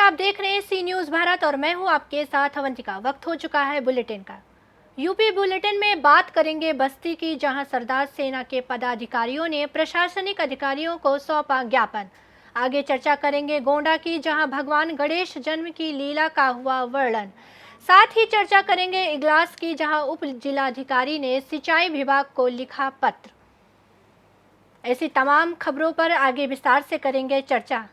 आप देख रहे हैं सी न्यूज़ भारत और मैं हूं आपके साथ अवंतिका। वक्त हो चुका है बुलेटिन का। यूपी बुलेटिन में बात करेंगे बस्ती की, जहां सरदार सेना के पदाधिकारियों ने प्रशासनिक अधिकारियों को सौंपा ज्ञापन। आगे चर्चा करेंगे गोंडा की, जहां भगवान गणेश जन्म की लीला का हुआ वर्णन। साथ ही चर्चा करेंगे इगलास की, जहां उप जिलाधिकारी ने सिंचाई विभाग को लिखा पत्र। ऐसी तमाम खबरों पर आगे विस्तार से करेंगे चर्चा।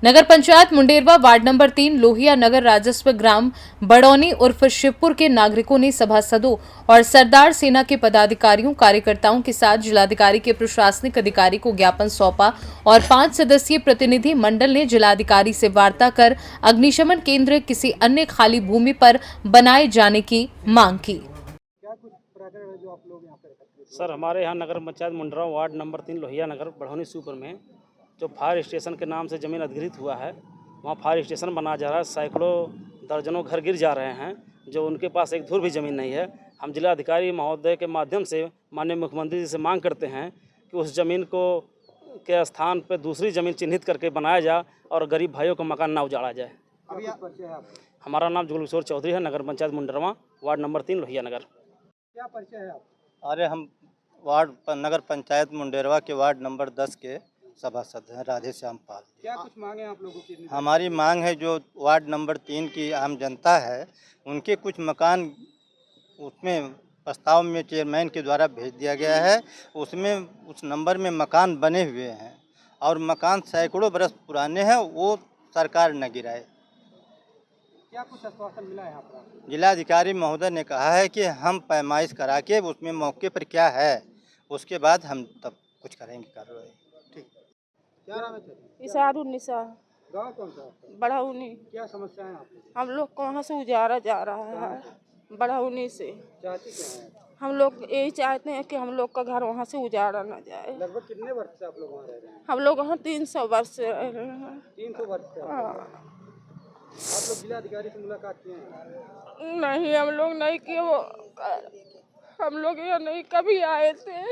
नगर पंचायत मुंडेरवा वार्ड नंबर 3 लोहिया नगर राजस्व ग्राम बड़ौनी उर्फ शिवपुर के नागरिकों ने सभासदों और सरदार सेना के पदाधिकारियों कार्यकर्ताओं के साथ जिलाधिकारी के प्रशासनिक अधिकारी को ज्ञापन सौंपा और 5 सदस्यीय प्रतिनिधि मंडल ने जिलाधिकारी से वार्ता कर अग्निशमन केंद्र किसी अन्य खाली भूमि पर बनाए जाने की मांग की। सर, हमारे यहाँ नगर पंचायत मुंडेरवा वार्ड नंबर 3 लोहिया नगर बड़ौनी शिवपुर में जो फायर स्टेशन के नाम से ज़मीन अधिग्रहित हुआ है, वहाँ फायर स्टेशन बना जा रहा है। सैकड़ों दर्जनों घर गिर जा रहे हैं, जो उनके पास एक धुर भी ज़मीन नहीं है। हम जिलाधिकारी महोदय के माध्यम से माननीय मुख्यमंत्री जी से मांग करते हैं कि उस ज़मीन को के स्थान पर दूसरी ज़मीन चिन्हित करके बनाया जाए और गरीब भाइयों का मकान ना उजाड़ा जाए। हमारा नाम जुगल किशोर चौधरी है, नगर पंचायत मुंडेरवा वार्ड नंबर 3 लोहिया नगर। क्या परिचय है आप? अरे हम नगर पंचायत मुंडेरवा के वार्ड नंबर 10 के सभासद हैं, राधे श्याम पाल। क्या कुछ मांग है आप लोगों की? हमारी मांग है, जो वार्ड नंबर 3 की आम जनता है, उनके कुछ मकान उसमें प्रस्ताव में चेयरमैन के द्वारा भेज दिया गया है। उसमें उस नंबर में मकान बने हुए हैं और मकान सैकड़ों बरस पुराने हैं, वो सरकार न गिराए। क्या कुछ आश्वासन मिला है आपको? जिलाधिकारी महोदय ने कहा है कि हम पैमाइश करा के उसमें मौके पर क्या है, उसके बाद हम तब कुछ करेंगे कार्रवाई। ठीक। क्या नाम है? इसारुन्निसा। गाँव कौन सा? बड़ौनी। क्या समस्या है आपकी? हम लोग को वहाँ से उजाड़ा जा रहा है, बड़ौनी से। चाहती क्या है? हम लोग यही चाहते हैं कि हम लोग का घर वहाँ से उजाड़ा ना जाए। लगभग कितने वर्ष से आप लोग वहाँ रह रहे हैं? हम लोग वहाँ 300 वर्ष से रह रहे हैं। 300 वर्ष से। हाँ। आप लोग जिलाधिकारी से मुलाकात किए हैं? नहीं, हम लोग नहीं किए। वो हम लोग यहाँ नहीं कभी आए थे।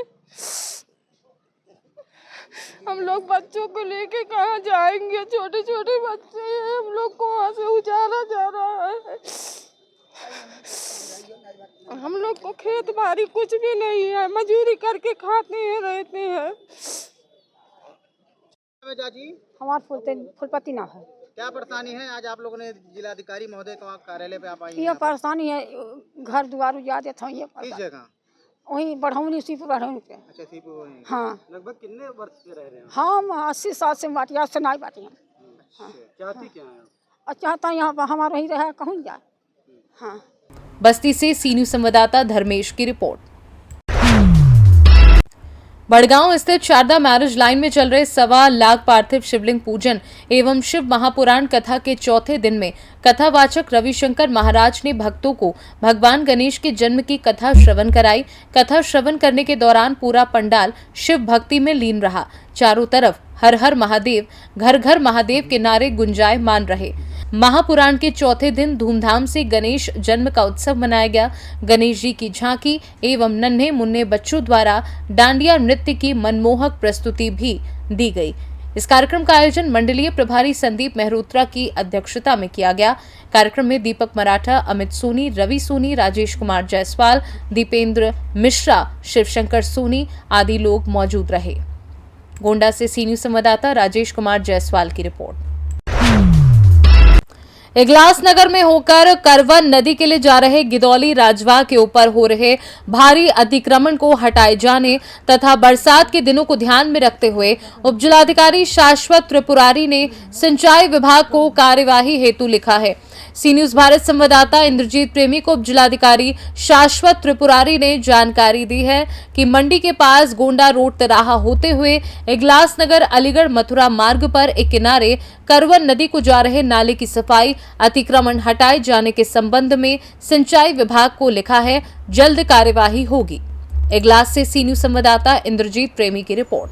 हम लोग बच्चों को लेके कहाँ जाएंगे? छोटे छोटे बच्चे हैं, हम लोग को वहाँ से उजाड़ा जा रहा है। हम लोग को खेत बाड़ी कुछ भी नहीं है, मजदूरी करके खाते हैं, रहते हैं। जी, हमारा फुलपति ना है। क्या परेशानी है? आज आप लोगों ने जिलाधिकारी महोदय के कार्यालय पे आप आई? ये परेशानी है, घर द्वार उजाड़े था। ये किस जगह? वहीं बढ़ौनी सीपुर बढ़ौनी पे। अच्छा, सीपुर वहीं। हाँ। लगभग कितने वर्ष से रह रहे हैं? हम 80 साल से बाटिया से नहीं बाटी हम। हाँ। चाहती क्या है? और चाहता यहाँ पर हमारा ही रहा, कहूँ जाए। हाँ। बस्ती से सी न्यूज़ संवाददाता धर्मेश की रिपोर्ट। बड़गांव स्थित शारदा मैरिज लाइन में चल रहे 1.25 लाख पार्थिव शिवलिंग पूजन एवं शिव महापुराण कथा के चौथे दिन में कथावाचक रविशंकर महाराज ने भक्तों को भगवान गणेश के जन्म की कथा श्रवण कराई। कथा श्रवण करने के दौरान पूरा पंडाल शिव भक्ति में लीन रहा। चारों तरफ हर हर महादेव, घर घर महादेव के नारे गुंजायमान रहे। महापुराण के चौथे दिन धूमधाम से गणेश जन्म का उत्सव मनाया गया। गणेश जी की झांकी एवं नन्हे मुन्ने बच्चों द्वारा डांडिया नृत्य की मनमोहक प्रस्तुति भी दी गई। इस कार्यक्रम का आयोजन मंडलीय प्रभारी संदीप मेहरोत्रा की अध्यक्षता में किया गया। कार्यक्रम में दीपक मराठा, अमित सोनी, रवि सोनी, राजेश कुमार जायसवाल, दीपेंद्र मिश्रा, शिवशंकर सोनी आदि लोग मौजूद रहे। गोंडा से सी न्यूज़ संवाददाता राजेश कुमार जायसवाल की रिपोर्ट। इगलास नगर में होकर करवन नदी के लिए जा रहे गिदौली राजवा के ऊपर हो रहे भारी अतिक्रमण को हटाए जाने तथा बरसात के दिनों को ध्यान में रखते हुए उपजिलाधिकारी शाश्वत त्रिपुरारी ने सिंचाई विभाग को कार्यवाही हेतु लिखा है। सी न्यूज़ भारत संवाददाता इंद्रजीत प्रेमी को उपजिलाधिकारी शाश्वत त्रिपुरारी ने जानकारी दी है कि मंडी के पास गोंडा रोड तिराहा होते हुए इगलास नगर अलीगढ़ मथुरा मार्ग पर एक किनारे करवन नदी को जा रहे नाले की सफाई, अतिक्रमण हटाए जाने के संबंध में सिंचाई विभाग को लिखा है। जल्द कार्यवाही होगी। इगलास से सी न्यूज़ संवाददाता इंद्रजीत प्रेमी की रिपोर्ट।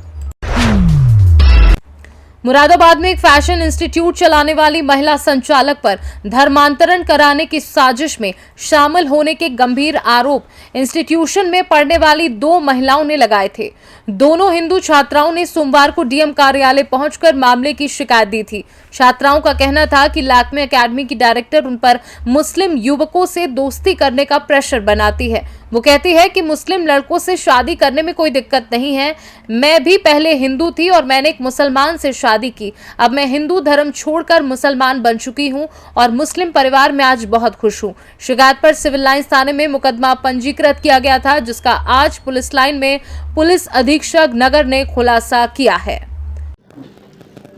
मुरादाबाद में एक फैशन इंस्टीट्यूट चलाने वाली महिला संचालक पर धर्मांतरण कराने की साजिश में शामिल होने के गंभीर आरोप इंस्टीट्यूशन में पढ़ने वाली 2 महिलाओं ने लगाए थे। दोनों हिंदू छात्राओं ने सोमवार को डीएम कार्यालय पहुंचकर मामले की शिकायत दी थी। छात्राओं का कहना था कि लैक्मे एकेडमी की डायरेक्टर उन पर मुस्लिम युवकों से दोस्ती करने का प्रेशर बनाती है। वो कहती है कि मुस्लिम लड़कों से शादी करने में कोई दिक्कत नहीं है। मैं भी पहले हिंदू थी और मैंने एक मुसलमान से शादी की। अब मैं हिंदू धर्म छोड़कर मुसलमान बन चुकी हूं और मुस्लिम परिवार में आज बहुत खुश हूं। शिकायत पर सिविल लाइंस थाने में मुकदमा पंजीकृत किया गया था, जिसका आज पुलिस लाइन में पुलिस अधीक्षक नगर ने खुलासा किया है।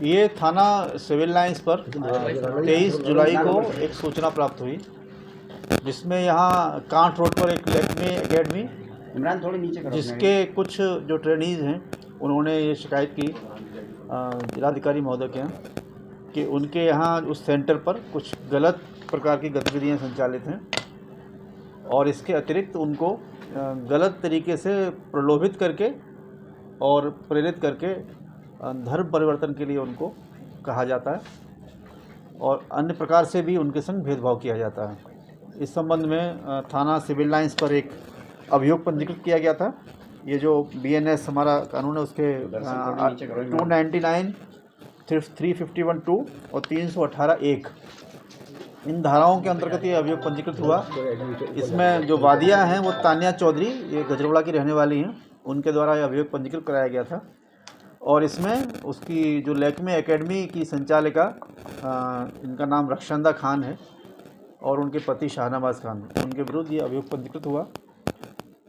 ये थाना सिविल लाइंस पर 23 जुलाई को एक सूचना प्राप्त हुई, जिसमें यहाँ कांट रोड पर एक लैक्मे एकेडमी जिसके कुछ जो ट्रेनीज हैं उन्होंने ये शिकायत की जिलाधिकारी महोदय के यहाँ कि उनके यहाँ उस सेंटर पर कुछ गलत प्रकार की गतिविधियाँ संचालित हैं और इसके अतिरिक्त उनको गलत तरीके से प्रलोभित करके और प्रेरित करके धर्म परिवर्तन के लिए उनको कहा जाता है और अन्य प्रकार से भी उनके संग भेदभाव किया जाता है। इस संबंध में थाना सिविल लाइंस पर एक अभियोग पंजीकृत किया गया था। ये जो BNS हमारा कानून है उसके 299, 351(2) और 318(1) इन धाराओं के अंतर्गत ये अभियोग पंजीकृत हुआ। इसमें जो वादिया हैं वो तानिया चौधरी, ये गजरवाड़ा की रहने वाली हैं, उनके द्वारा ये अभियोग पंजीकृत कराया गया था और इसमें उसकी जो लैक्मे एकेडमी की संचालिका इनका नाम रक्षंदा खान है और उनके पति शाहनवाज खान, उनके विरुद्ध ये अभियोग पंजीकृत हुआ।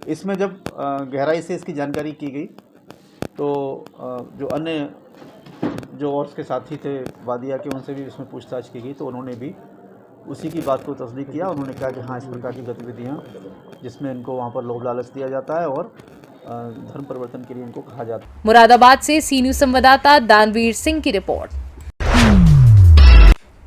इसमें जब गहराई से इसकी जानकारी की गई तो जो अन्य जो और उसके साथी थे वादिया के, उनसे भी इसमें पूछताछ की गई तो उन्होंने भी उसी की बात को तस्दीक किया। उन्होंने कहा कि हाँ, इस प्रकार की गतिविधियाँ जिसमें इनको वहाँ पर लोभ लालच दिया जाता है और धर्म परिवर्तन के लिए इनको कहा जाता है। मुरादाबाद से सी न्यूज संवाददाता दानवीर सिंह की रिपोर्ट।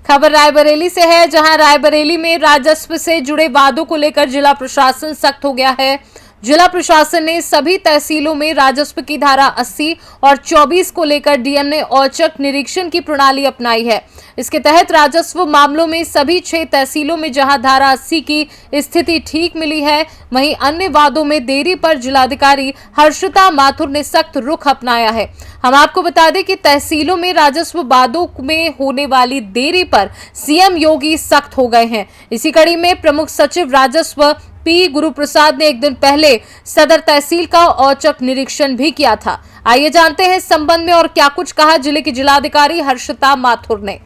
खबर रायबरेली से है, जहां रायबरेली में राजस्व से जुड़े वादों को लेकर जिला प्रशासन सख्त हो गया है। जिला प्रशासन ने सभी तहसीलों में राजस्व की धारा 80 और 24 को लेकर डीएम ने औचक निरीक्षण की प्रणाली अपनाई है। इसके तहत राजस्व मामलों में सभी 6 तहसीलों में जहां धारा 80 की स्थिति ठीक मिली है, वहीं अन्य वादों में देरी पर जिलाधिकारी हर्षिता माथुर ने सख्त रुख अपनाया है। हम आपको बता दें कि तहसीलों में राजस्व वादों में होने वाली देरी पर सीएम योगी सख्त हो गए हैं। इसी कड़ी में प्रमुख सचिव राजस्व पी गुरुप्रसाद ने एक दिन पहले सदर तहसील का औचक निरीक्षण भी किया था। आइए जानते हैं इस संबंध में और क्या कुछ कहा जिले की जिलाधिकारी हर्षिता माथुर ने।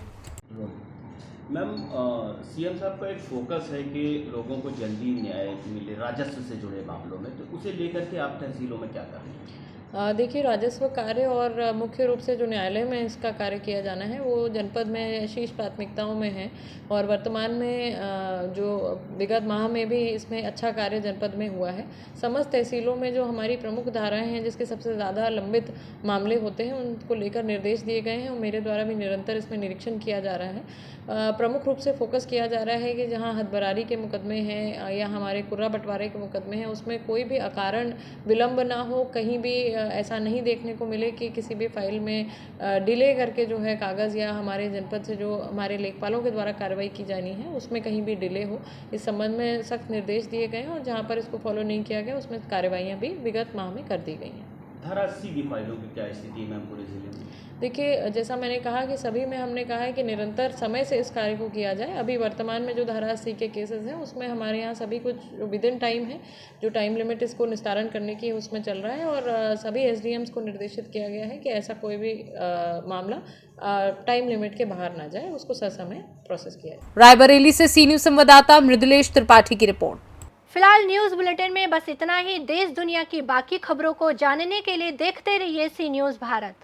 मैम, सीएम साहब का एक फोकस है कि लोगों को जल्दी न्याय मिले राजस्व से जुड़े मामलों में, तो उसे लेकर के आप तहसीलों में क्या कर रहे हैं? देखिए, राजस्व कार्य और मुख्य रूप से जो न्यायालय में इसका कार्य किया जाना है वो जनपद में शीर्ष प्राथमिकताओं में है और वर्तमान में जो विगत माह में भी इसमें अच्छा कार्य जनपद में हुआ है। समस्त तहसीलों में जो हमारी प्रमुख धाराएं हैं जिसके सबसे ज़्यादा लंबित मामले होते हैं उनको लेकर निर्देश दिए गए हैं और मेरे द्वारा भी निरंतर इसमें निरीक्षण किया जा रहा है। प्रमुख रूप से फोकस किया जा रहा है कि जहाँ हदबरारी के मुकदमे हैं या हमारे कुर्रा बंटवारे के मुकदमे हैं उसमें कोई भी अकारण विलम्ब ना हो, कहीं भी ऐसा नहीं देखने को मिले कि किसी भी फाइल में डिले करके जो है कागज़ या हमारे जनपद से जो हमारे लेखपालों के द्वारा कार्रवाई की जानी है उसमें कहीं भी डिले हो। इस संबंध में सख्त निर्देश दिए गए हैं और जहाँ पर इसको फॉलो नहीं किया गया उसमें कार्रवाइयाँ भी विगत माह में कर दी गई हैं। धारा 80 की फाइलों की क्या स्थिति है मैम पूरे जिले में? देखिए, जैसा मैंने कहा कि सभी में हमने कहा है कि निरंतर समय से इस कार्य को किया जाए। अभी वर्तमान में जो धारा 80 के केसेस हैं उसमें हमारे यहाँ सभी कुछ विद इन टाइम है, जो टाइम लिमिट इसको निस्तारण करने की उसमें चल रहा है और सभी SDMs को निर्देशित किया गया है कि ऐसा कोई भी मामला टाइम लिमिट के बाहर ना जाए, उसको ससमय प्रोसेस किया जाए। रायबरेली से सी न्यूज संवाददाता मृदुलेश त्रिपाठी की रिपोर्ट। फिलहाल न्यूज़ बुलेटिन में बस इतना ही। देश दुनिया की बाकी खबरों को जानने के लिए देखते रहिए सी न्यूज़ भारत।